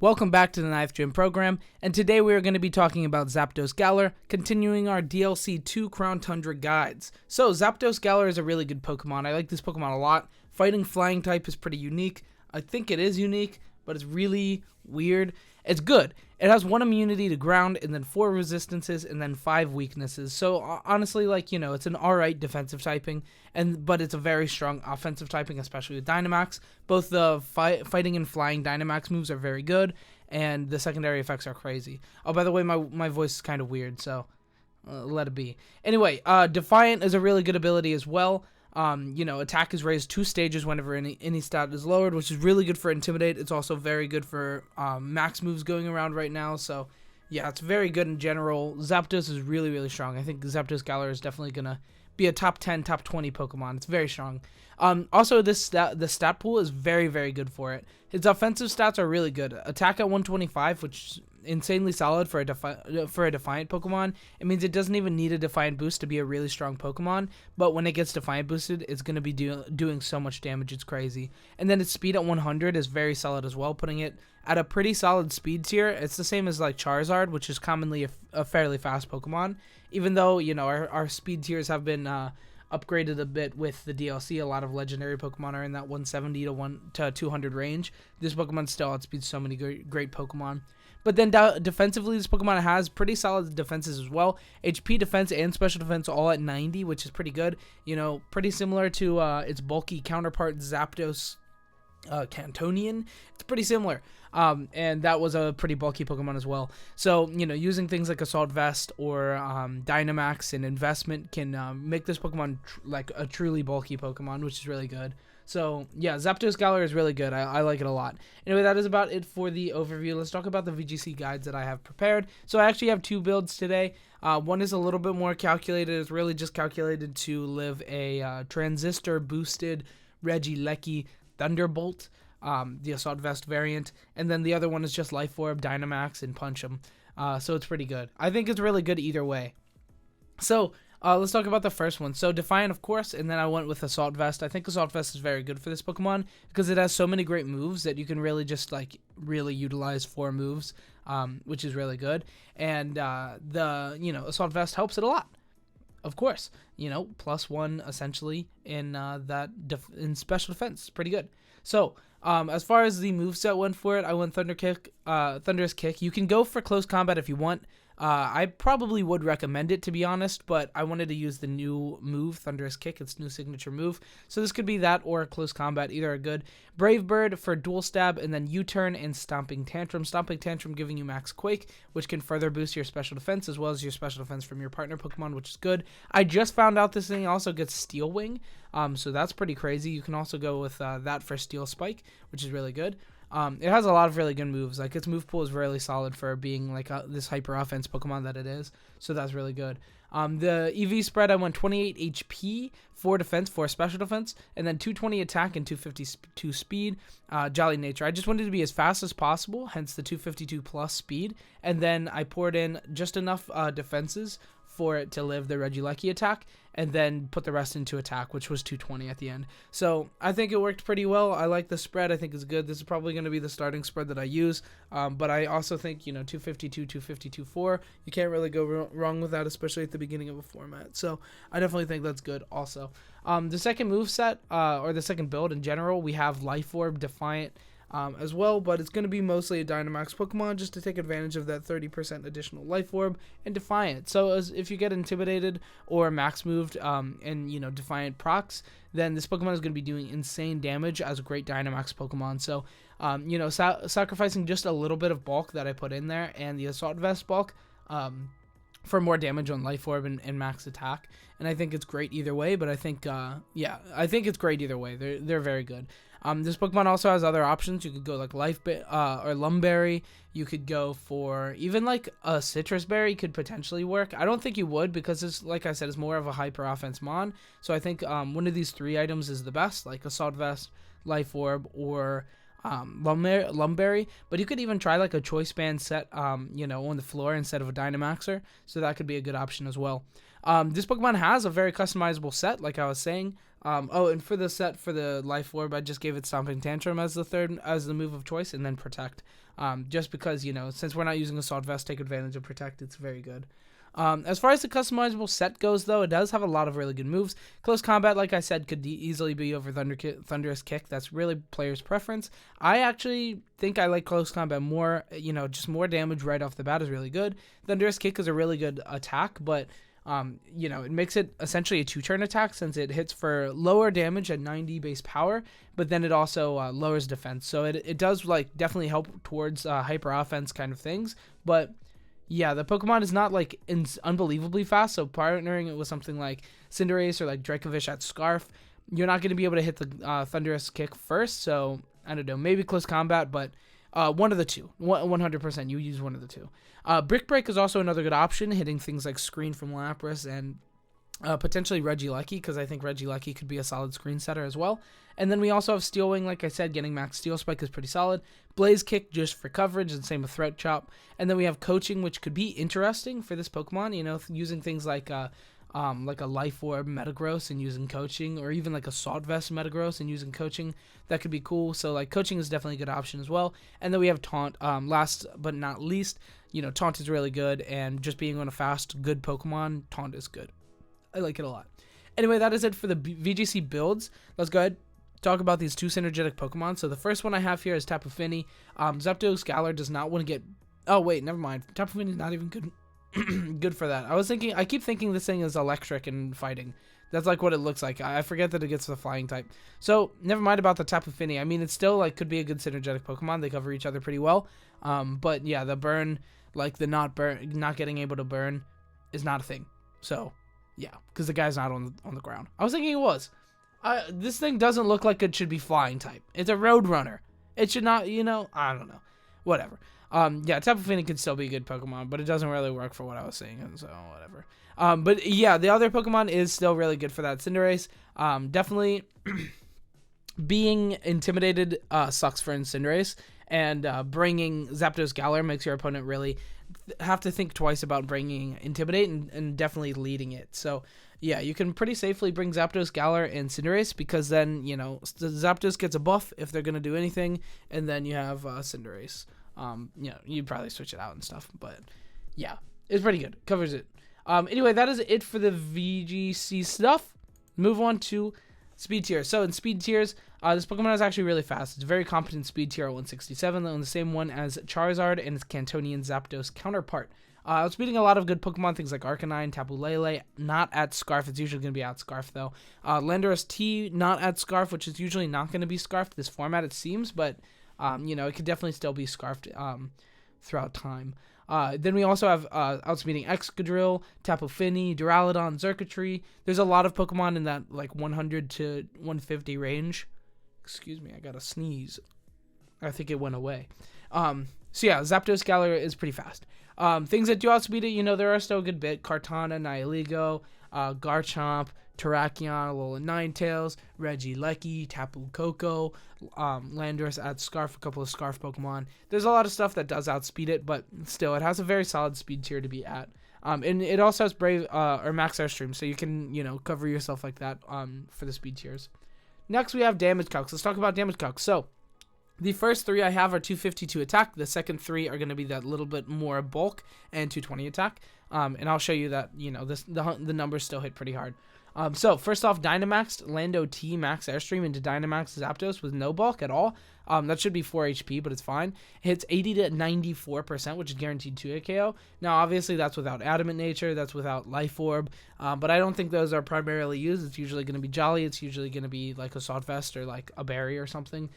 Welcome back to the Knife Gym program, and today we are going to be talking about Zapdos-Galar, continuing our DLC 2 Crown Tundra guides. So, Zapdos-Galar is a really good Pokemon. I like this Pokemon a lot. Fighting Flying type is pretty unique. I think it is unique, but it's really weird. It's good. It has 1 immunity to ground, and then 4 resistances, and then 5 weaknesses. So, honestly, it's an alright defensive typing, but it's a very strong offensive typing, especially with Dynamax. Both the fighting and flying Dynamax moves are very good, and the secondary effects are crazy. Oh, by the way, my voice is kind of weird, so let it be. Anyway, Defiant is a really good ability as well. Attack is raised 2 stages whenever any stat is lowered, which is really good for Intimidate. It's also very good for max moves going around right now. So, yeah, it's very good in general. Zapdos is really, really strong. I think Zapdos-Galar is definitely going to be a top 10, top 20 Pokemon. It's very strong. Also, the stat pool is very, very good for it. Its offensive stats are really good. Attack at 125, which is insanely solid for a Defiant Pokemon. It means it doesn't even need a Defiant boost to be a really strong Pokemon, but when it gets Defiant boosted, it's going to be doing so much damage, it's crazy. And then its speed at 100 is very solid as well, putting it at a pretty solid speed tier. It's the same as like Charizard, which is commonly a fairly fast Pokemon, even though, our speed tiers have been upgraded a bit with the DLC. A lot of legendary Pokemon are in that 170 to 200 range. This Pokemon still outspeeds so many great Pokemon. But then defensively, this Pokemon has pretty solid defenses as well. HP, defense, and special defense all at 90, which is pretty good. Pretty similar to its bulky counterpart, Zapdos Cantonian. It's pretty similar. And that was a pretty bulky Pokemon as well. So, using things like Assault Vest or Dynamax and Investment can make this Pokemon like a truly bulky Pokemon, which is really good. So, yeah, Zapdos-Galar is really good. I like it a lot. Anyway, that is about it for the overview. Let's talk about the VGC guides that I have prepared. So, I actually have 2 builds today. One is a little bit more calculated. It's really just calculated to live a transistor-boosted Regieleki Thunderbolt, the Assault Vest variant. And then the other one is just Life Orb, Dynamax, and Punch 'em. So, it's pretty good. I think it's really good either way. So, let's talk about the first one. So, Defiant, of course, and then I went with Assault Vest. I think Assault Vest is very good for this Pokemon because it has so many great moves that you can really just, really utilize 4 moves, which is really good. And, Assault Vest helps it a lot. Of course, +1 essentially in in special defense. Pretty good. So, as far as the moveset went for it, I went Thunderous Kick. You can go for close combat if you want. I probably would recommend it, to be honest, but I wanted to use the new move, Thunderous Kick, its new signature move. So this could be that or close combat, either are good. Brave Bird for dual stab, and then U-turn and Stomping Tantrum. Stomping Tantrum giving you max Quake, which can further boost your special defense, as well as your special defense from your partner Pokemon, which is good. I just found out this thing also gets Steel Wing, so that's pretty crazy. You can also go with that for Steel Spike, which is really good. It has a lot of really good moves. Its move pool is really solid for being this hyper offense Pokemon that it is. So that's really good. The EV spread, I went 28 HP, 4 defense, 4 special defense, and then 220 attack and 252 speed. Jolly nature. I just wanted to be as fast as possible, hence the 252 plus speed. And then I poured in just enough defenses for it to live the Regieleki attack, and then put the rest into attack, which was 220 at the end. So I think it worked pretty well. I like the spread. I think it's good. This is probably going to be the starting spread that I use, but I also think 252, 252, 4. You can't really go wrong with that, especially at the beginning of a format. So I definitely think that's good. Also, the second move set or the second build in general, we have Life Orb, Defiant, as well, but it's going to be mostly a Dynamax Pokemon just to take advantage of that 30% additional Life Orb and Defiant. So if you get Intimidated or Max moved and Defiant procs, then this Pokemon is going to be doing insane damage as a great Dynamax Pokemon. So sacrificing just a little bit of bulk that I put in there and the Assault Vest bulk for more damage on Life Orb and max attack, and I think it's great either way. But I think I think it's great either way. They're very good. This Pokemon also has other options. You could go like or Lumberry. You could go for even like a Citrus Berry could potentially work. I don't think you would because it's, like I said, it's more of a hyper offense mon. So I think one of these 3 items is the best, like Assault Vest, Life Orb, or Lumberry. But you could even try like a Choice Band set on the floor instead of a Dynamaxer. So that could be a good option as well. This Pokemon has a very customizable set, like I was saying. And for the set for the Life Orb, I just gave it Stomping Tantrum as the move of choice, and then Protect. Just because, since we're not using Assault Vest, take advantage of Protect. It's very good. As far as the customizable set goes, though, it does have a lot of really good moves. Close Combat, like I said, could easily be over Thunderous Kick. That's really player's preference. I actually think I like Close Combat more. Just more damage right off the bat is really good. Thunderous Kick is a really good attack, but it makes it essentially a 2-turn attack since it hits for lower damage at 90 base power, but then it also lowers defense. So it does definitely help towards hyper offense kind of things, but yeah, the Pokemon is not unbelievably fast, so partnering it with something like Cinderace or like Dracovish at Scarf, you're not going to be able to hit the Thunderous Kick first, so I don't know, maybe Close Combat, but one of the two. 100%, you use one of the two. Brick Break is also another good option, hitting things like Screen from Lapras and potentially Regieleki, because I think Regieleki could be a solid screen setter as well. And then we also have Steel Wing, like I said, getting max Steel Spike is pretty solid. Blaze Kick just for coverage, and same with Throat Chop. And then we have Coaching, which could be interesting for this Pokemon, using things like a Life Orb Metagross and using Coaching, or even like a Assault Vest Metagross and using Coaching. That could be cool. So Coaching is definitely a good option as well. And then we have Taunt. Last but not least, Taunt is really good, and just being on a fast, good Pokemon, Taunt is good. I like it a lot. Anyway, that is it for the VGC builds. Let's go ahead talk about these two synergetic Pokemon. So the first one I have here is Tapu Fini. Zapdos-Galar does not want to get... Oh, wait, never mind. Tapu Fini is not even good. Good for that. I keep thinking this thing is electric and fighting. That's what it looks like. I forget that it gets the flying type. So never mind about the Tapu Fini. I mean, it's still could be a good synergetic Pokemon. They cover each other pretty well. But yeah, the burn, the not getting able to burn is not a thing. So yeah, because the guy's not on the ground. I was thinking it was. This thing doesn't look like it should be flying type. It's a Roadrunner. It should not, I don't know. Whatever. Yeah, Tapu Fini could still be a good Pokemon, but it doesn't really work for what I was saying, and so whatever. But yeah, the other Pokemon is still really good for that. Cinderace, definitely being intimidated sucks for Cinderace, and bringing Zapdos-Galar makes your opponent really have to think twice about bringing Intimidate and definitely leading it. So yeah, you can pretty safely bring Zapdos-Galar and Cinderace, because then, Zapdos gets a buff if they're going to do anything, and then you have Cinderace. You'd probably switch it out and stuff, but yeah, it's pretty good. Covers it. Anyway, that is it for the VGC stuff. Move on to speed tier. So in speed tiers, this Pokemon is actually really fast. It's a very competent speed tier at 167, on the same one as Charizard and its Cantonian Zapdos counterpart. It's beating a lot of good Pokemon, things like Arcanine, Tapu Lele, not at Scarf. It's usually going to be at Scarf, though. Landorus T, not at Scarf, which is usually not going to be Scarfed this format, it seems, but it could definitely still be Scarfed throughout time. Then we also have outspeeding Excadrill, Tapu Fini, Duraludon, Xurkitree. There's a lot of Pokemon in that 100 to 150 range. Excuse me, I got to sneeze. I think it went away. So yeah, Zapdos-Galar is pretty fast. Things that do outspeed it, there are still a good bit. Kartana, Nihilego, Garchomp, Terrakion, Alolan Ninetales, Regieleki, Tapu Koko, Landorus at Scarf, a couple of Scarf Pokemon. There's a lot of stuff that does outspeed it, but still, it has a very solid speed tier to be at. And it also has Brave or Max Airstream, so you can, cover yourself like that for the speed tiers. Next, we have damage calcs. Let's talk about damage calcs. So, the first three I have are 252 attack. The second three are going to be that little bit more bulk and 220 attack. And I'll show you that, the numbers still hit pretty hard. So, first off, Dynamax, Lando T, Max Airstream into Dynamax Zapdos with no bulk at all. That should be 4 HP, but it's fine. It hits 80 to 94%, which is guaranteed 2 KO. Now, obviously, that's without Adamant Nature. That's without Life Orb. But I don't think those are primarily used. It's usually going to be Jolly. It's usually going to be like a Assault Vest or like a Berry or something.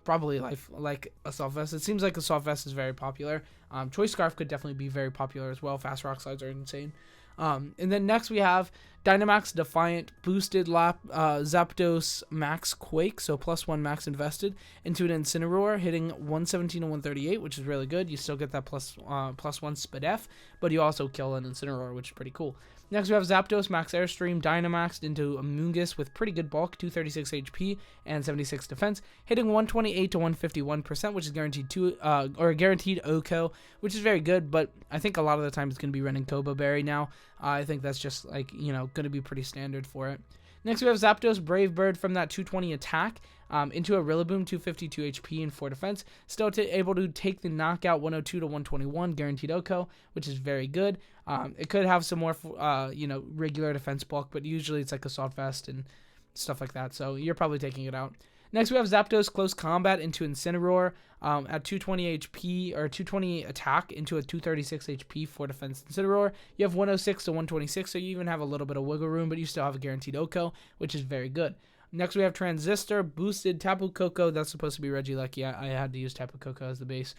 Probably like Assault Vest. It seems like Assault Vest is very popular. Choice Scarf could definitely be very popular as well. Fast Rock Slides are insane. And then next we have Dynamax, Defiant, boosted Zapdos Max Quake, so +1 max invested, into an Incineroar, hitting 117 to 138, which is really good. You still get that +1 Spadef, but you also kill an Incineroar, which is pretty cool. Next, we have Zapdos, Max Airstream, Dynamaxed into a Mungus with pretty good bulk, 236 HP and 76 defense, hitting 128 to 151%, which is guaranteed OHKO, which is very good, but I think a lot of the time it's going to be running Koba Berry now. I think that's just, like, going to be pretty standard for it. Next, we have Zapdos, Brave Bird from that 220 attack into a Rillaboom, 252 HP and 4 defense. Still able to take the knockout 102 to 121, guaranteed OHKO, which is very good. It could have some more, regular defense bulk, but usually it's like Assault Vest and stuff like that, so you're probably taking it out. Next, we have Zapdos, Close Combat into Incineroar at 220 HP, or 220 attack into a 236 HP for defense Incineroar. You have 106 to 126, so you even have a little bit of wiggle room, but you still have a guaranteed OHKO, which is very good. Next, we have Transistor, boosted Tapu Koko. That's supposed to be Regieleki. I had to use Tapu Koko as the base.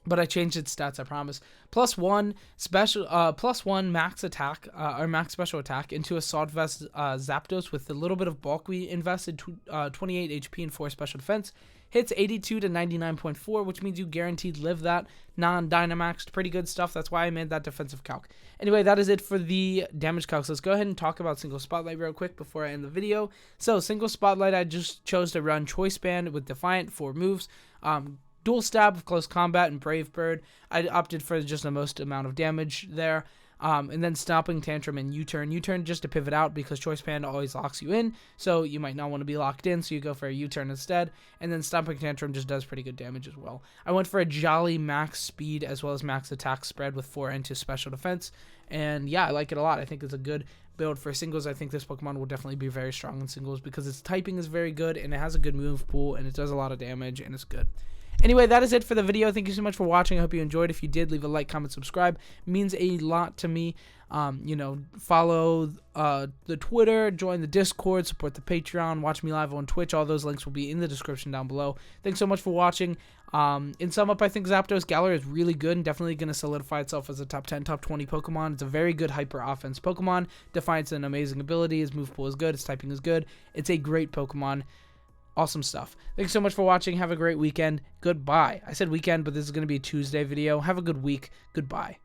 But I changed its stats, I promise. +1 special, +1 max attack, or max special attack into Assault Vest Zapdos with a little bit of bulk we invested, 28 HP and 4 special defense. Hits 82 to 99.4, which means you guaranteed live that. Non-Dynamaxed, pretty good stuff. That's why I made that defensive calc. Anyway, that is it for the damage calcs. Let's go ahead and talk about Single Spotlight real quick before I end the video. So, Single Spotlight, I just chose to run Choice Band with Defiant, 4 moves. Dual Stab, Close Combat, and Brave Bird. I opted for just the most amount of damage there. And then Stomping Tantrum and U-Turn. U-Turn just to pivot out because Choice Band always locks you in, so you might not want to be locked in, so you go for a U-Turn instead. And then Stomping Tantrum just does pretty good damage as well. I went for a Jolly max speed as well as max attack spread with 4 into special defense. And yeah, I like it a lot. I think it's a good build for singles. I think this Pokemon will definitely be very strong in singles because its typing is very good and it has a good move pool and it does a lot of damage and it's good. Anyway, that is it for the video. Thank you so much for watching. I hope you enjoyed. If you did, leave a like, comment, subscribe. It means a lot to me. Follow the Twitter, join the Discord, support the Patreon, watch me live on Twitch. All those links will be in the description down below. Thanks so much for watching. In sum up, I think Zapdos-Galar is really good and definitely going to solidify itself as a top 10, top 20 Pokemon. It's a very good hyper offense Pokemon. Defiant's an amazing ability. His move pool is good. His typing is good. It's a great Pokemon. Awesome stuff. Thanks so much for watching. Have a great weekend. Goodbye. I said weekend, but this is going to be a Tuesday video. Have a good week. Goodbye.